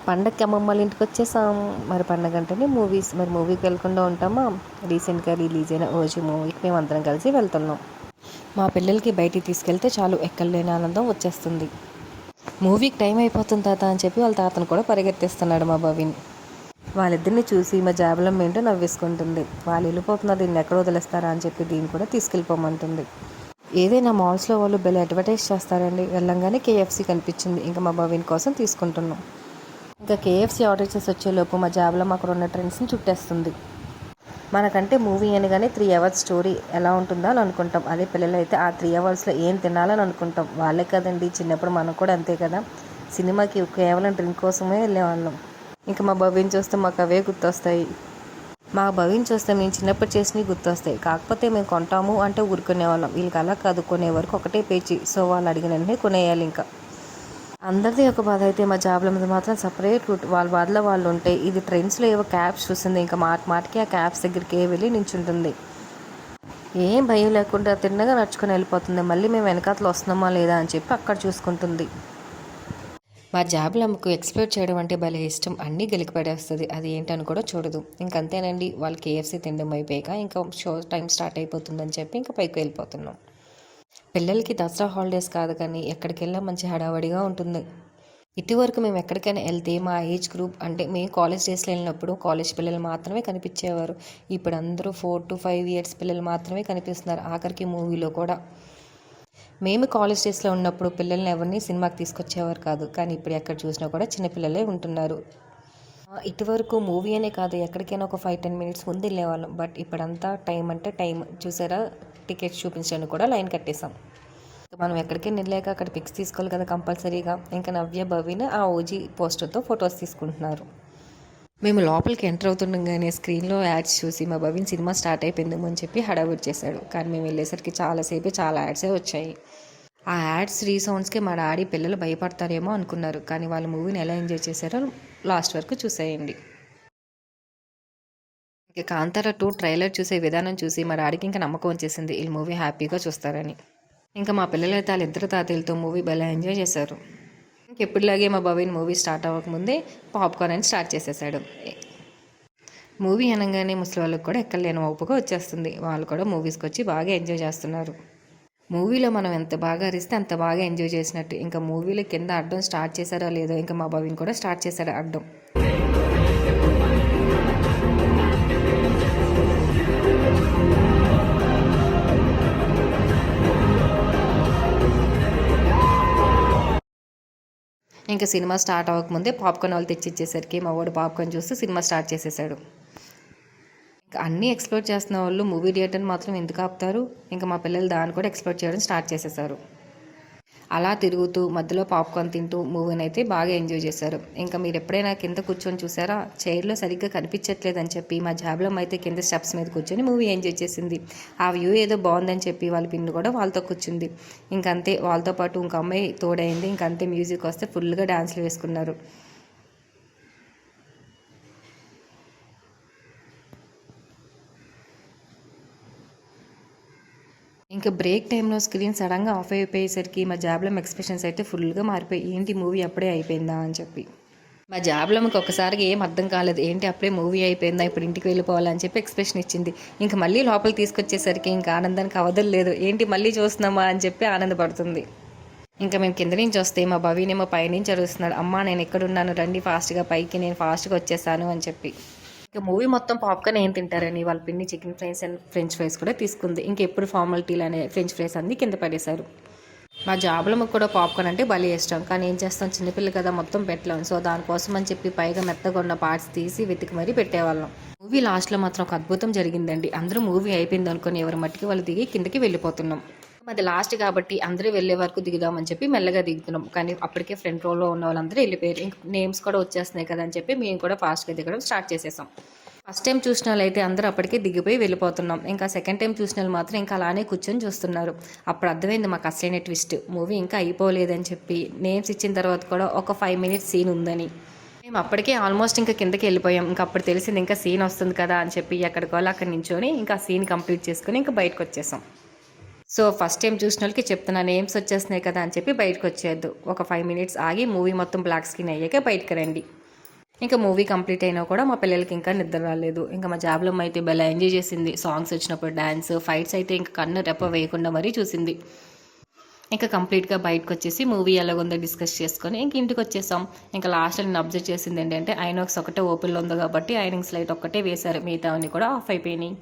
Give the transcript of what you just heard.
పండగకి అమ్మమ్మ వాళ్ళ ఇంటికి వచ్చేసాం. మరి పండగ అంటేనే మూవీస్. మరి మూవీకి వెళ్ళకుండా ఉంటామా? రీసెంట్గా రిలీజ్ అయిన ఓజీ మూవీకి మేము అందరం కలిసి వెళ్తున్నాం. మా పిల్లలకి బయటికి తీసుకెళ్తే చాలు ఎక్కడలేని ఆనందం వచ్చేస్తుంది. మూవీకి టైం అయిపోతుంది తాత అని చెప్పి వాళ్ళ తాతను కూడా పరిగెత్తిస్తున్నాడు మా భవిన్. వాళ్ళిద్దరిని చూసి మా జాబలం ఏంటో నవ్వేసుకుంటుంది. వాళ్ళు వెళ్ళిపోతున్నారు, దీన్ని ఎక్కడ వదిలేస్తారా అని చెప్పి దీన్ని కూడా తీసుకెళ్ళిపోమంటుంది. ఏదైనా మాల్స్లో వాళ్ళు బెల్ అడ్వర్టైజ్ చేస్తారండి. వెళ్ళంగానే కేఎఫ్సీ కనిపించింది. ఇంకా మా భవిన్ కోసం తీసుకుంటున్నాం. ఇంకా కేఎఫ్సీ ఆర్డర్ చేసి వచ్చేలోపు మా జాబలం అక్కడ ఉన్న ట్రెండ్స్ని చుట్టేస్తుంది. మనకంటే మూవీ అనగానే 3 అవర్స్ స్టోరీ ఎలా ఉంటుందో అని అనుకుంటాం. అదే పిల్లలు అయితే ఆ 3 అవర్స్లో ఏం తినాలని అనుకుంటాం. వాళ్ళే కదండి, చిన్నప్పుడు మనం కూడా అంతే కదా, సినిమాకి కేవలం డ్రింక్ కోసమే వెళ్ళేవాళ్ళం. ఇంకా మా భవిని చూస్తే మాకు అవే గుర్తొస్తాయి. మా భవిని చూస్తే మేము చిన్నప్పుడు చేసినవి గుర్తొస్తాయి. కాకపోతే మేము కొంటాము అంటే ఊరుకునేవాళ్ళం. వీళ్ళకి అలా కాదు, కొనే వరకు ఒకటే పేచి. సో వాళ్ళు అడిగిన వెంటనే కొనేయాలి. ఇంకా అందరిది ఒక బాధ అయితే మా జాబ్ల మీద మాత్రం సపరేట్ రూట్. వాళ్ళ బాధలో వాళ్ళు ఉంటే ఇది ట్రెండ్స్లో ఏవో క్యాబ్స్ చూస్తుంది. ఇంకా మాటికి ఆ క్యాబ్స్ దగ్గరికి వెళ్ళి నించుంటుంది. ఏం భయం లేకుండా తిన్నగా నడుచుకొని వెళ్ళిపోతుంది. మళ్ళీ మేము వెనకాతలు వస్తున్నామా లేదా అని చెప్పి అక్కడ చూసుకుంటుంది. మా జాబులమ్మకు ఎక్స్ప్లోర్ చేయడం అంటే భలే ఇష్టం. అన్నీ గెలికిపడేస్తుంది. అది ఏంటని కూడా చూడదు. ఇంకంతేనండి, వాళ్ళు కేఎఫ్సీ తినడం అయిపోయాక ఇంకా షో టైం స్టార్ట్ అయిపోతుందని చెప్పి ఇంకా పైకి వెళ్ళిపోతున్నాం. పిల్లలకి దసరా హాలిడేస్ కాదు కానీ ఎక్కడికి వెళ్ళా మంచి హడావడిగా ఉంటుంది. ఇటువరకు మేము ఎక్కడికైనా వెళ్తే మా ఏజ్ గ్రూప్ అంటే మేము కాలేజ్ డేస్లో వెళ్ళినప్పుడు కాలేజ్ పిల్లలు మాత్రమే కనిపించేవారు. ఇప్పుడు అందరూ 4 to 5 years పిల్లలు మాత్రమే కనిపిస్తున్నారు. ఆఖరికి మూవీలో కూడా. మేము కాలేజ్ డేస్లో ఉన్నప్పుడు పిల్లల్ని ఎవరిని సినిమాకి తీసుకొచ్చేవారు కాదు. కానీ ఇప్పుడు ఎక్కడ చూసినా కూడా చిన్నపిల్లలే ఉంటున్నారు. ఇటువరకు మూవీ అనే కాదు, ఎక్కడికైనా ఒక 5-10 minutes ముందు వెళ్ళేవాళ్ళం. బట్ ఇప్పుడంతా టైం అంటే టైం. చూసారా, టికెట్స్ చూపించడానికి కూడా లైన్ కట్టేసాం. మనం ఎక్కడికైనా వెళ్ళాక అక్కడ పిక్స్ తీసుకోవాలి కదా కంపల్సరీగా. ఇంకా నవ్య భవిన ఆ ఓజీ పోస్టర్తో ఫొటోస్ తీసుకుంటున్నారు. మేము లోపలికి ఎంటర్ అవుతుండగానే స్క్రీన్లో యాడ్స్ చూసి మా భవిన్ సినిమా స్టార్ట్ అయిపోయిందేమో అని చెప్పి హడావుడి చేశాడు. కానీ మేము వెళ్ళేసరికి చాలా యాడ్సే వచ్చాయి. ఆ యాడ్స్ రీసౌండ్స్కి మా డాడీ పిల్లలు భయపడతారేమో అనుకున్నారు. కానీ వాళ్ళ మూవీని ఎలా ఎంజాయ్ చేశారో లాస్ట్ వరకు చూసేయండి. ఇక కాంతార 2 ట్రైలర్ చూసే విధానం చూసి మా డాడీకి ఇంకా నమ్మకం వచ్చేసింది, ఈ మూవీ హ్యాపీగా చూస్తారని. ఇంకా మా పిల్లలైతే వాళ్ళిద్దరు తాతయ్యలతో మూవీ భలే ఎంజాయ్ చేశారు. ఇంకెప్పుడులాగే మా భవిన్ మూవీ స్టార్ట్ అవ్వకముందే పాప్కార్న్ అని స్టార్ట్ చేసేసాడు. మూవీ అనగానే ముసలి వాళ్ళకి కూడా ఎక్కడలేని ఒప్పుగా వచ్చేస్తుంది. వాళ్ళు కూడా మూవీస్కి వచ్చి బాగా ఎంజాయ్ చేస్తున్నారు. మూవీలో మనం ఎంత బాగా అరిస్తే అంత బాగా ఎంజాయ్ చేసినట్టు. ఇంకా మూవీలో కింద అడ్డం స్టార్ట్ చేశారో లేదో, ఇంకా మా భవిన్ కూడా స్టార్ట్ చేశాడు అడ్డం. ఇంకా సినిమా స్టార్ట్ అవ్వకముందే పాప్కార్న్ వాళ్ళు తెచ్చిచ్చేసరికి మా వాడు పాప్కార్న్ చూస్తూ సినిమా స్టార్ట్ చేసేసాడు. ఇంకా అన్నీ ఎక్స్ప్లోర్ చేస్తున్న వాళ్ళు మూవీ థియేటర్ని మాత్రం ఎందుకు ఆపుతారు? ఇంకా మా పిల్లలు దాన్ని కూడా ఎక్స్ప్లోర్ చేయడం స్టార్ట్ చేసేసారు. అలా తిరుగుతూ మధ్యలో పాప్కార్న్ తింటూ మూవీని అయితే బాగా ఎంజాయ్ చేశారు. ఇంకా మీరు ఎప్పుడైనా కింద కూర్చొని చూసారా? చైర్లో సరిగ్గా కనిపించట్లేదని చెప్పి మా జాబ్లం అయితే కింద స్టెప్స్ మీద కూర్చొని మూవీ ఎంజాయ్ చేసింది. ఆ వ్యూ ఏదో బాగుందని చెప్పి వాళ్ళ పిన్ను కూడా వాళ్ళతో కూర్చుంది. ఇంకంతే, వాళ్ళతో పాటు ఇంక అమ్మాయి తోడైంది. ఇంకంతే, మ్యూజిక్ వస్తే ఫుల్గా డాన్స్లు వేసుకున్నారు. ఇంకా బ్రేక్ టైంలో స్క్రీన్ సడన్గా ఆఫ్ అయిపోయేసరికి మా జాబ్లం ఎక్స్ప్రెషన్స్ అయితే ఫుల్గా మారిపోయి, ఏంటి మూవీ అప్పుడే అయిపోయిందా అని చెప్పి. మా జాబ్లంకి ఒక్కసారిగా ఏం అర్థం కాలేదు. ఏంటి అప్పుడే మూవీ అయిపోయిందా, ఇప్పుడు ఇంటికి వెళ్ళిపోవాలని చెప్పి ఎక్స్ప్రెషన్ ఇచ్చింది. ఇంకా మళ్ళీ లోపలికి తీసుకొచ్చేసరికి ఇంకా ఆనందానికి అవధులు లేదు. ఏంటి మళ్ళీ చూస్తున్నామా అని చెప్పి ఆనందపడుతుంది. ఇంకా మేము కింద నుంచి వస్తే మా భవినేమో పైనుంచి అరుస్తున్నాడు, అమ్మా నేను ఎక్కడున్నాను, రండి ఫాస్ట్గా పైకి, నేను ఫాస్ట్గా వచ్చేసాను అని చెప్పి. ఇంకా మూవీ మొత్తం పాప్కార్న్ ఏం తింటారని వాళ్ళ పిన్ని chicken fries and French fries కూడా తీసుకుంది. ఇంకెప్పుడు ఫార్మాలిటీలు అనే ఫ్రెంచ్ ఫ్రైస్ అన్ని కింద పడేశారు. మా జాబ్లో కూడా పాప్కార్న్ అంటే భలే ఇష్టం. కానీ ఏం చేస్తాం, చిన్నపిల్ల కదా, మొత్తం పెట్టలేం. సో దానికోసం అని చెప్పి పైగా మెత్తగా ఉన్న పార్ట్స్ తీసి వెతికి మరీ పెట్టేవాళ్ళం. మూవీ లాస్ట్లో మాత్రం ఒక అద్భుతం జరిగిందండి. అందరూ మూవీ అయిపోయింది అనుకుని ఎవరి మట్టికి వాళ్ళు దిగి కిందకి వెళ్ళిపోతున్నాం. అది లాస్ట్ కాబట్టి అందరూ వెళ్ళే వరకు దిగుదామని చెప్పి మెల్లగా దిగుతున్నాం. కానీ అప్పటికే ఫ్రంట్ రోలో ఉన్న వాళ్ళందరూ వెళ్ళిపోయారు. ఇంక నేమ్స్ కూడా వచ్చేస్తున్నాయి కదా అని చెప్పి మేము కూడా ఫాస్ట్గా దిగడం స్టార్ట్ చేసేసాం. ఫస్ట్ టైం చూసిన వాళ్ళు అయితే అందరూ అప్పటికే దిగిపోయి వెళ్ళిపోతున్నాం. ఇంకా సెకండ్ టైం చూసిన వాళ్ళు మాత్రం ఇంకా అలానే కూర్చొని చూస్తున్నారు. అప్పుడు అర్థమైంది మాకు అసలైన ట్విస్ట్, మూవీ ఇంకా అయిపోలేదని చెప్పి. నేమ్స్ ఇచ్చిన తర్వాత కూడా ఒక 5 minutes సీన్ ఉందని. మేము అప్పటికే ఆల్మోస్ట్ ఇంకా కిందకి వెళ్ళిపోయాం. ఇంకా అప్పుడు తెలిసింది ఇంకా సీన్ వస్తుంది కదా అని చెప్పి ఎక్కడికోవాలి అక్కడి నించొని ఇంకా సీన్ కంప్లీట్ చేసుకుని ఇంకా బయటకు వచ్చేసాం. సో ఫస్ట్ టైం చూసిన వాళ్ళకి చెప్తున్నా, నేమ్స్ వచ్చేస్తున్నాయి కదా అని చెప్పి బయటకు వచ్చేయద్దు. ఒక 5 minutes ఆగి మూవీ మొత్తం బ్లాక్ స్క్రీన్ అయ్యాక బయటకు రండి. ఇంకా మూవీ కంప్లీట్ అయినా కూడా మా పిల్లలకి ఇంకా నిద్ర రాలేదు. ఇంకా మా జాబులమ్మ అయితే భలే ఎంజాయ్ చేసింది. సాంగ్స్ వచ్చినప్పుడు డ్యాన్స్, ఫైట్స్ అయితే ఇంకా కన్ను రెప్ప వేయకుండా మరీ చూసింది. ఇంకా కంప్లీట్గా బయటకు వచ్చేసి మూవీ ఎలాగుందో డిస్కస్ చేసుకొని ఇంక ఇంటికి వచ్చేసాం. ఇంకా లాస్ట్ నేను అబ్జర్వ్ చేసింది ఏంటంటే ఐనాక్స్ ఒకటే ఓపెన్లో ఉంది కాబట్టి ఐనింగ్స్ లైట్ ఒక్కటే వేశారు, మిగతా అన్నీ కూడా ఆఫ్ అయిపోయినాయి.